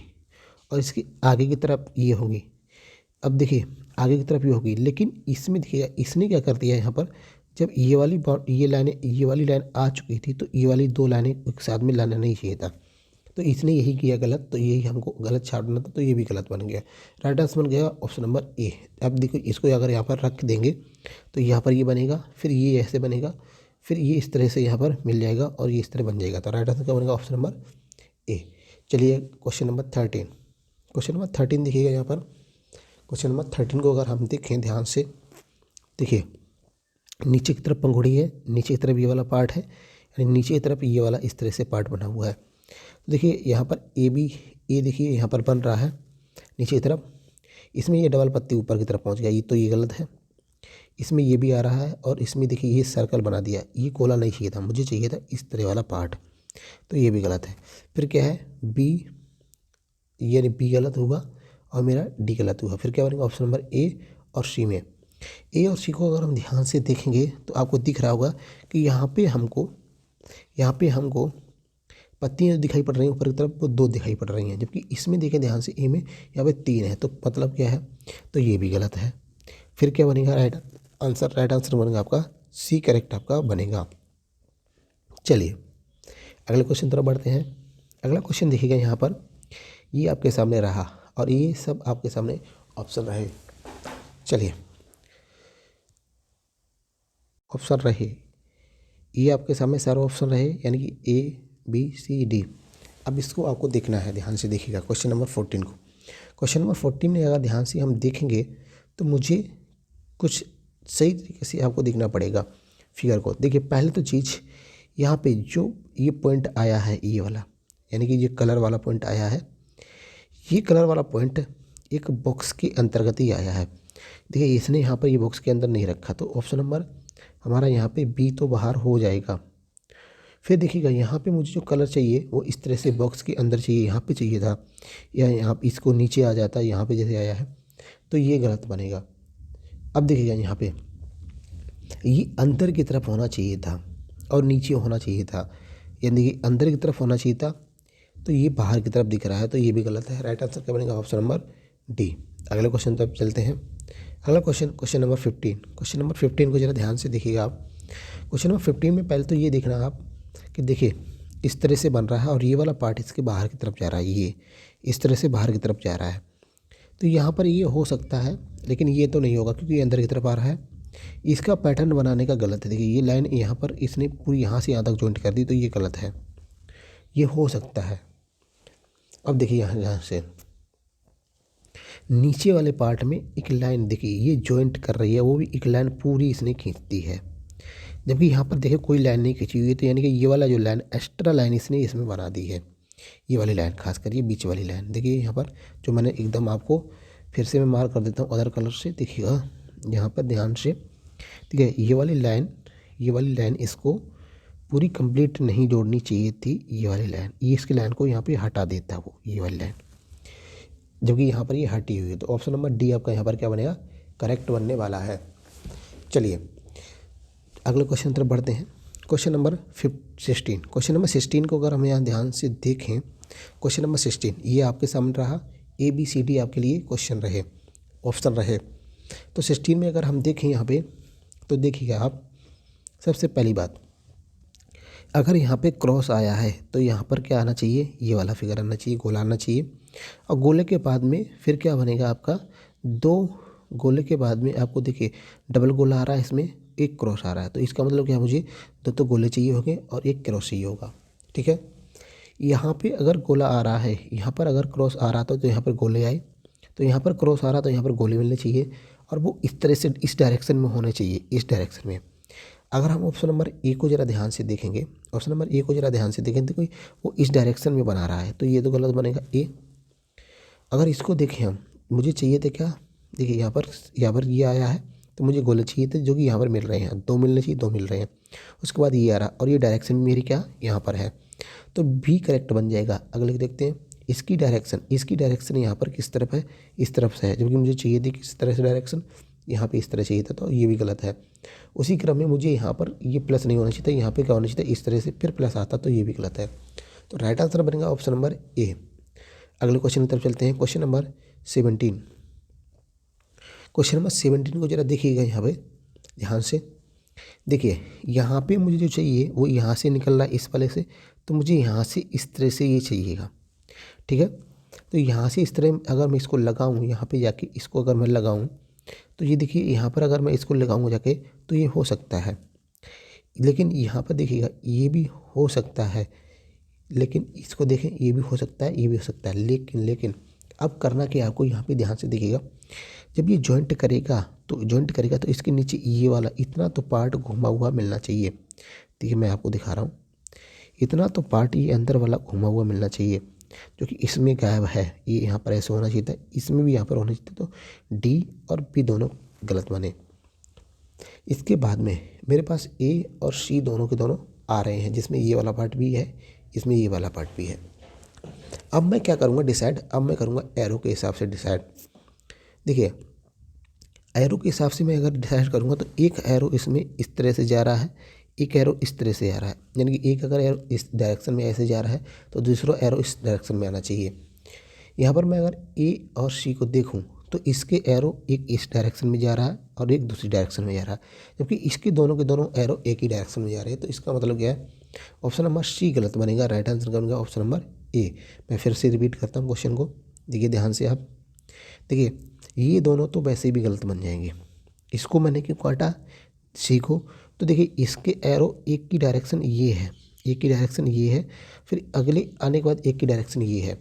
Speaker 1: और इसके आगे की तरफ ये होगी। अब देखिए आगे की तरफ ये होगी, लेकिन इसमें देखिएगा इसने क्या कर दिया यहाँ पर, जब ये वाली लाइन आ चुकी थी, तो ये वाली दो लाइनें एक साथ में लाना नहीं चाहिए था, तो इसने यही किया गलत, तो यही हमको गलत छाड़ना था, तो ये भी गलत बन गया। राइट आंसर बन गया ऑप्शन नंबर ए। अब देखो इसको अगर यहाँ पर रख देंगे तो यहाँ पर ये बनेगा, फिर ये ऐसे बनेगा, फिर ये इस तरह से यहाँ पर मिल जाएगा और ये इस तरह बन जाएगा। तो राइट आंसर क्या बनेगा, ऑप्शन नंबर ए। चलिए क्वेश्चन नंबर 13। क्वेश्चन नंबर 13 देखिएगा यहाँ पर, क्वेश्चन नंबर 13 को अगर हम देखें ध्यान से, देखिए नीचे की तरफ पंखुड़ी है, नीचे की तरफ ये वाला पार्ट है, यानी नीचे की तरफ ये वाला इस तरह से पार्ट बना हुआ है। तो देखिए यहाँ पर ए देखिए यहाँ पर बन रहा है नीचे की तरफ, इसमें ये डबल पत्ती ऊपर की तरफ पहुँच गया, ये तो ये गलत है। इसमें ये भी आ रहा है और इसमें देखिए ये सर्कल बना दिया, ये गोला नहीं चाहिए था, मुझे चाहिए था इस तरह वाला पार्ट, तो ये भी गलत है। फिर क्या है, बी, यानी बी गलत होगा और मेरा डी गलत हुआ। फिर क्या बनेगा, ऑप्शन नंबर ए और सी में। ए और सी को अगर हम ध्यान से देखेंगे तो आपको दिख रहा होगा कि यहाँ पे हमको पत्तियाँ दिखाई पड़ रही हैं ऊपर की तरफ, वो दो दिखाई पड़ रही हैं, जबकि इसमें देखें ध्यान से ए में यहाँ पे 3 है, तो मतलब क्या है, तो ये भी गलत है। फिर क्या बनेगा, राइट आंसर बनेगा आपका सी करेक्ट आपका बनेगा। चलिए अगले क्वेश्चन तरफ बढ़ते हैं। अगला क्वेश्चन देखिएगा यहाँ पर, ये आपके सामने रहा और ये सब आपके सामने ऑप्शन रहे। चलिए ऑप्शन रहे, ये आपके सामने सारे ऑप्शन रहे, यानी कि ए बी सी डी। अब इसको आपको देखना है, ध्यान से देखिएगा क्वेश्चन नंबर 14 को। क्वेश्चन नंबर 14 में अगर ध्यान से हम देखेंगे तो मुझे कुछ सही तरीके से आपको देखना पड़ेगा फिगर को। देखिए पहले तो चीज़ यहाँ पे जो ये पॉइंट आया है, ये वाला, यानी कि ये कलर वाला पॉइंट आया है, ये कलर वाला पॉइंट एक बॉक्स के अंतर्गत ही आया है। देखिए इसने यहाँ पर ये बॉक्स के अंदर नहीं रखा, तो ऑप्शन नंबर हमारा यहाँ पे बी तो बाहर हो जाएगा। फिर देखिएगा यहाँ पे मुझे जो कलर चाहिए वो इस तरह से बॉक्स के अंदर चाहिए, यहाँ पे चाहिए था, या यहाँ इसको नीचे आ जाता है, यहाँ पे जैसे आया है, तो ये गलत बनेगा। अब देखिएगा यहाँ पे ये अंदर की तरफ होना चाहिए था और नीचे होना चाहिए था, यानी कि अंदर की तरफ होना चाहिए था, तो ये बाहर की तरफ दिख रहा है, तो ये भी गलत है। राइट आंसर क्या बनेगा, ऑप्शन नंबर डी। अगले क्वेश्चन तरफ चलते हैं। अगला क्वेश्चन नंबर 15। क्वेश्चन नंबर 15 को ज़रा ध्यान से देखिएगा आप। क्वेश्चन नंबर 15 में पहले तो ये देखना आप कि देखिए इस तरह से बन रहा है और ये वाला पार्ट इसके बाहर की तरफ जा रहा है, ये इस तरह से बाहर की तरफ जा रहा है, तो यहाँ पर ये हो सकता है, लेकिन ये तो नहीं होगा क्योंकि ये अंदर की तरफ आ रहा है। इसका पैटर्न बनाने का गलत है, देखिए ये लाइन यहाँ पर इसने पूरी यहाँ से यहाँ तक जॉइंट कर दी, तो ये गलत है, ये हो सकता है। अब देखिए यहाँ से नीचे वाले पार्ट में एक लाइन देखिए ये जॉइंट कर रही है, वो भी एक लाइन पूरी इसने खींचती है, जबकि यहाँ पर देखिए कोई लाइन नहीं खींची हुई है, तो यानी कि ये वाला जो लाइन एक्स्ट्रा लाइन इसने इसमें बना दी है, ये वाली लाइन, खासकर ये बीच वाली लाइन। देखिए यहाँ पर जो मैंने एकदम आपको फिर से मैं मार्क कर देता हूँ अदर कलर से, देखिएगा यहाँ पर ध्यान से। ठीक है, ये वाली लाइन इसको पूरी कंप्लीट नहीं जोड़नी चाहिए थी, ये वाली लाइन, ये इसकी लाइन को यहाँ पे हटा देता वो, ये वाली लाइन, जबकि यहाँ पर ये हटी हुई है। तो ऑप्शन नंबर डी आपका यहाँ पर क्या बनेगा, करेक्ट बनने वाला है। चलिए अगले क्वेश्चन तरफ बढ़ते हैं। Question number 16। क्वेश्चन नंबर 16 को अगर हम यहाँ ध्यान से देखें, क्वेश्चन नंबर 16 ये आपके सामने रहा, ABCD आपके लिए क्वेश्चन रहे, ऑप्शन रहे। तो 16 में अगर हम देखें यहाँ पे, तो देखिएगा आप, सबसे पहली बात, अगर यहाँ पे क्रॉस आया है तो यहाँ पर क्या आना चाहिए, ये वाला फिगर आना चाहिए, गोला आना चाहिए। और गोले के बाद में फिर क्या बनेगा आपका, 2 गोले के बाद में आपको देखिए डबल गोला आ रहा है, इसमें एक क्रॉस आ रहा है, तो इसका मतलब क्या, मुझे 2 तो गोले चाहिए होंगे और एक क्रॉस चाहिए होगा। ठीक है, यहाँ पे अगर गोला आ रहा है, यहाँ पर अगर क्रॉस आ रहा था तो यहाँ पर गोले आए, तो यहाँ पर क्रॉस आ रहा तो यहाँ पर गोले मिलने चाहिए, और वो इस तरह से इस डायरेक्शन में होने चाहिए, इस डायरेक्शन में। अगर हम ऑप्शन नंबर ए को ज़रा ध्यान से देखेंगे, ऑप्शन नंबर ए को ज़रा ध्यान से देखें, तो कोई वो इस डायरेक्शन में बना रहा है, तो ये तो गलत बनेगा ए। अगर इसको देखें हम, मुझे चाहिए थे क्या, देखिए यहाँ पर ये आया है, तो मुझे गोले चाहिए थे जो कि यहाँ पर मिल रहे हैं, 2 मिलने चाहिए, 2 मिल रहे हैं। उसके बाद ये आ रहा, और ये डायरेक्शन मेरी क्या यहाँ पर है, तो बी करेक्ट बन जाएगा। अगले देखते हैं, इसकी डायरेक्शन यहाँ पर किस तरफ है, इस तरफ से है, जबकि मुझे चाहिए थी किस तरह से डायरेक्शन, यहाँ पे इस तरह चाहिए था, तो ये भी गलत है। उसी क्रम में मुझे यहाँ पर ये प्लस नहीं होना चाहिए था, यहाँ पे क्या होना चाहिए था, इस तरह से फिर प्लस आता, तो ये भी गलत है। तो राइट आंसर बनेगा ऑप्शन नंबर ए। अगले क्वेश्चन की तरफ चलते हैं, क्वेश्चन नंबर 17। क्वेश्चन नंबर 17 को जरा देखिएगा यहाँ पे ध्यान से। देखिए यहाँ पे मुझे जो चाहिए वो यहाँ से निकल रहा है इस वाले से, तो मुझे यहाँ से इस तरह से ये चाहिएगा। ठीक है, तो यहाँ से इस तरह अगर मैं इसको लगाऊँ, यहाँ पे जाके इसको अगर मैं लगाऊँ, तो ये देखिए यहाँ पर अगर मैं इसको लगाऊँगा जाके, तो ये हो सकता है। लेकिन यहाँ पर देखिएगा ये भी हो सकता है, लेकिन इसको देखें, ये भी हो सकता है, ये भी हो सकता है। लेकिन अब करना क्या, आपको यहाँ पे ध्यान से देखिएगा, जब ये जॉइंट करेगा तो इसके नीचे ये वाला इतना तो पार्ट घुमा हुआ मिलना चाहिए। देखिए मैं आपको दिखा रहा हूँ, इतना तो पार्ट ये अंदर वाला घुमा हुआ मिलना चाहिए, जो कि इसमें गायब है। ये यहाँ पर ऐसे होना चाहिए था, इसमें भी यहाँ पर होना चाहिए था, तो डी और बी दोनों गलत बने। इसके बाद में मेरे पास ए और सी दोनों के दोनों आ रहे हैं, जिसमें ये वाला पार्ट भी है, इसमें ये वाला पार्ट भी है। अब मैं क्या करूँगा डिसाइड, अब मैं करूँगा एरो के हिसाब से डिसाइड। देखिए एरो के हिसाब से मैं अगर डिसाइड करूँगा, तो एक एरो इसमें इस तरह से जा रहा है, एक एरो इस तरह से आ रहा है, यानी कि एक अगर एरो इस डायरेक्शन में ऐसे जा रहा है, तो दूसरा एरो इस डायरेक्शन में आना चाहिए। यहाँ पर मैं अगर ए और सी को देखूँ, तो इसके एरो एक इस डायरेक्शन में जा रहा है और एक दूसरी डायरेक्शन में जा रहा है, जबकि इसके दोनों के दोनों एरो एक ही डायरेक्शन में जा रहे हैं। तो इसका मतलब क्या है, ऑप्शन नंबर सी गलत बनेगा, राइट आंसर बनेगा ऑप्शन नंबर ए। मैं फिर से रिपीट करता हूँ क्वेश्चन को, देखिए ध्यान से आप। देखिए ये दोनों तो वैसे भी गलत बन जाएंगे, इसको मैंने क्यों काटा, सी को, तो देखिए इसके एरो एक की डायरेक्शन ये है, एक की डायरेक्शन ये है, फिर अगले आने के बाद एक की डायरेक्शन ये है,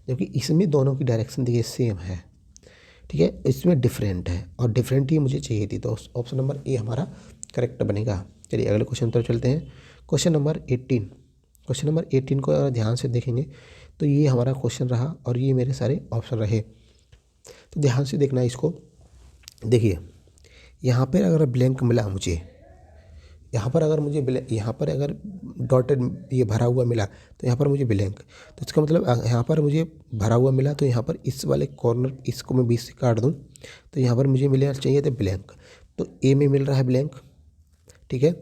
Speaker 1: जबकि इसमें दोनों की डायरेक्शन देखिए सेम है। ठीक है, इसमें डिफरेंट है, और डिफरेंट ही मुझे चाहिए थी, तो ऑप्शन नंबर ए हमारा करेक्ट बनेगा। चलिए अगले क्वेश्चन पर चलते हैं, क्वेश्चन नंबर 18। क्वेश्चन नंबर 18 को अगर ध्यान से देखेंगे, तो ये हमारा क्वेश्चन रहा और ये मेरे सारे ऑप्शन रहे। तो ध्यान से देखना इसको, देखिए यहाँ पर अगर ब्लैंक मिला मुझे, यहाँ पर अगर डॉटेड ये भरा हुआ मिला, तो यहाँ पर मुझे ब्लैंक, तो इसका मतलब यहाँ पर मुझे भरा हुआ मिला, तो यहाँ पर इस वाले कॉर्नर इसको मैं बीच से काट दूँ, तो यहाँ पर मुझे मिलना चाहिए था ब्लैंक, तो ए में मिल रहा है ब्लैंक। ठीक है,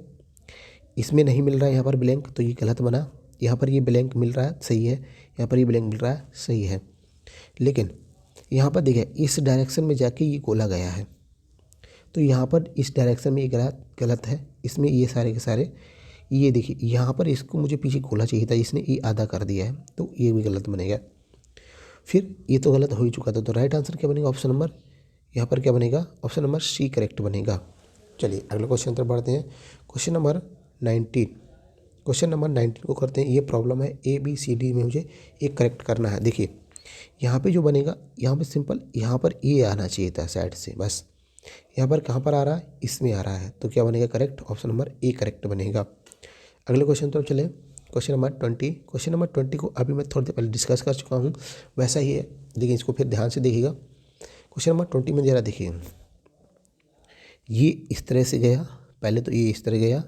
Speaker 1: इसमें नहीं मिल रहा है यहाँ पर ब्लैंक, तो ये गलत बना। यहाँ पर ये ब्लैंक मिल रहा है, सही है, यहाँ पर ये ब्लैंक मिल रहा है, सही है। लेकिन यहाँ पर देखिए इस डायरेक्शन में जाके ये गोला गया है, तो यहाँ पर इस डायरेक्शन में ये गलत है, इसमें ये सारे के सारे, ये देखिए यहाँ पर इसको मुझे पीछे गोला चाहिए था, इसने ये आधा कर दिया है, तो ये भी गलत बनेगा। फिर ये तो गलत हो ही चुका था, तो राइट आंसर क्या बनेगा, ऑप्शन नंबर, यहाँ पर क्या बनेगा, ऑप्शन नंबर सी करेक्ट बनेगा। चलिए अगले क्वेश्चन तरफ बढ़ते हैं, क्वेश्चन नंबर 19। क्वेश्चन नंबर 19 को करते हैं। ये प्रॉब्लम है ABCD में, मुझे एक करेक्ट करना है। देखिए यहाँ पे जो बनेगा, यहाँ पे सिंपल यहाँ पर ए आना चाहिए था साइड से, बस यहाँ पर कहाँ पर आ रहा है, इसमें आ रहा है, तो क्या बनेगा correct, option number A correct बनेगा। अगले क्वेश्चन तरफ चले, क्वेश्चन नंबर 20। क्वेश्चन नंबर 20 को अभी मैं थोड़ी देर पहले डिस्कस कर चुका हूँ, वैसा ही है, लेकिन इसको फिर ध्यान से देखिएगा। क्वेश्चन नंबर 20 में ज़रा देखिए, ये इस तरह से गया, पहले तो ये इस तरह गया,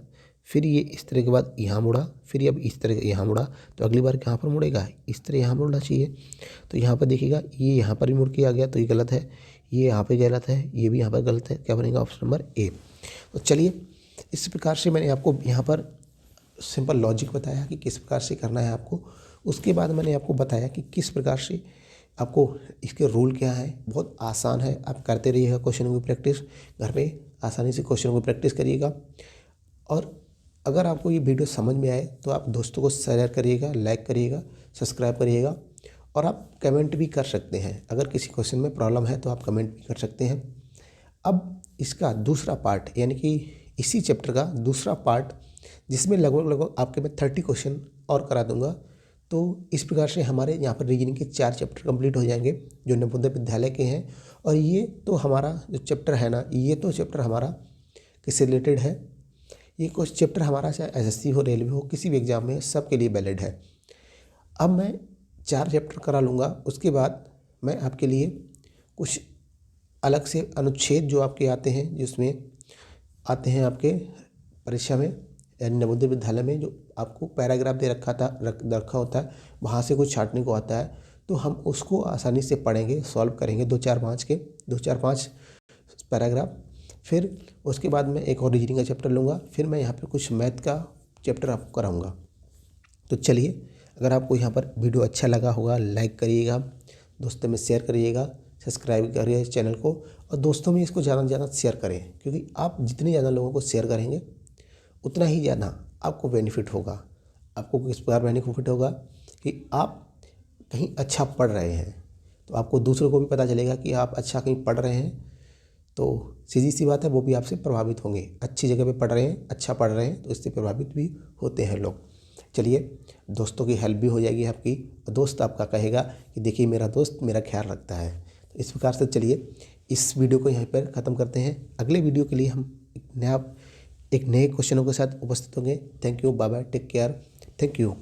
Speaker 1: फिर ये इस तरह के बाद यहाँ मुड़ा, फिर अब इस तरह यहाँ मुड़ा, तो अगली बार कहाँ पर मुड़ेगा, इस तरह यहाँ मुड़ना चाहिए। तो यहाँ पर देखिएगा, ये यहाँ पर भी मुड़ के आ गया, तो ये गलत है, ये यहाँ पे गलत है, ये भी यहाँ पर गलत है, क्या बनेगा ऑप्शन नंबर ए। तो चलिए, इस प्रकार से मैंने आपको यहाँ पर सिंपल लॉजिक बताया कि किस प्रकार से करना है आपको। उसके बाद मैंने आपको बताया कि किस प्रकार से आपको इसके रूल क्या है। बहुत आसान है, आप करते रहिएगा क्वेश्चनों की प्रैक्टिस, घर पे आसानी से क्वेश्चनों की प्रैक्टिस करिएगा। और अगर आपको ये वीडियो समझ में आए तो आप दोस्तों को शेयर करिएगा, लाइक करिएगा, सब्सक्राइब करिएगा, और आप कमेंट भी कर सकते हैं। अगर किसी क्वेश्चन में प्रॉब्लम है तो आप कमेंट भी कर सकते हैं। अब इसका दूसरा पार्ट, यानी कि इसी चैप्टर का दूसरा पार्ट, जिसमें लगभग आपके मैं 30 क्वेश्चन और करा दूंगा। तो इस प्रकार से हमारे यहाँ पर रीजनिंग के 4 चैप्टर कंप्लीट हो जाएंगे जो नवोदय विद्यालय के हैं। और ये तो हमारा जो चैप्टर है ना, ये तो चैप्टर हमारा किससे रिलेटेड है, ये कुछ चैप्टर हमारा चाहे एसएससी हो, रेलवे हो, किसी भी एग्ज़ाम में सबके लिए वैलिड है। अब मैं 4 चैप्टर करा लूँगा, उसके बाद मैं आपके लिए कुछ अलग से अनुच्छेद जो आपके आते हैं, जिसमें आते हैं आपके परीक्षा में, यानी नवोदय विद्यालय में जो आपको पैराग्राफ दे रखा होता है, वहाँ से कुछ छाँटने को आता है, तो हम उसको आसानी से पढ़ेंगे, सॉल्व करेंगे 2-4-5 पैराग्राफ। फिर उसके बाद मैं एक और रीजनिंग का चैप्टर लूँगा, फिर मैं यहाँ पर कुछ मैथ का चैप्टर आपको कराऊँगा। तो चलिए, अगर आपको यहाँ पर वीडियो अच्छा लगा होगा, लाइक करिएगा, दोस्तों में शेयर करिएगा, सब्सक्राइब करिए चैनल को, और दोस्तों में इसको ज़्यादा से ज़्यादा शेयर करें, क्योंकि आप जितने ज़्यादा लोगों को शेयर करेंगे उतना ही ज़्यादा आपको बेनिफिट होगा। आपको किस प्रकार बेनिफिट होगा कि आप कहीं अच्छा पढ़ रहे हैं, तो आपको दूसरों को भी पता चलेगा कि आप अच्छा कहीं पढ़ रहे हैं, तो सीधी सी बात है, वो भी आपसे प्रभावित होंगे। अच्छी जगह पे पढ़ रहे हैं, अच्छा पढ़ रहे हैं, तो इससे प्रभावित भी होते हैं लोग। चलिए, दोस्तों की हेल्प भी हो जाएगी आपकी, और दोस्त आपका कहेगा कि देखिए मेरा दोस्त मेरा ख्याल रखता है। तो इस प्रकार से चलिए, इस वीडियो को यहीं पर ख़त्म करते हैं। अगले वीडियो के लिए हम एक नए क्वेश्चनों के साथ उपस्थित होंगे। Thank you, bye bye, take care, thank you.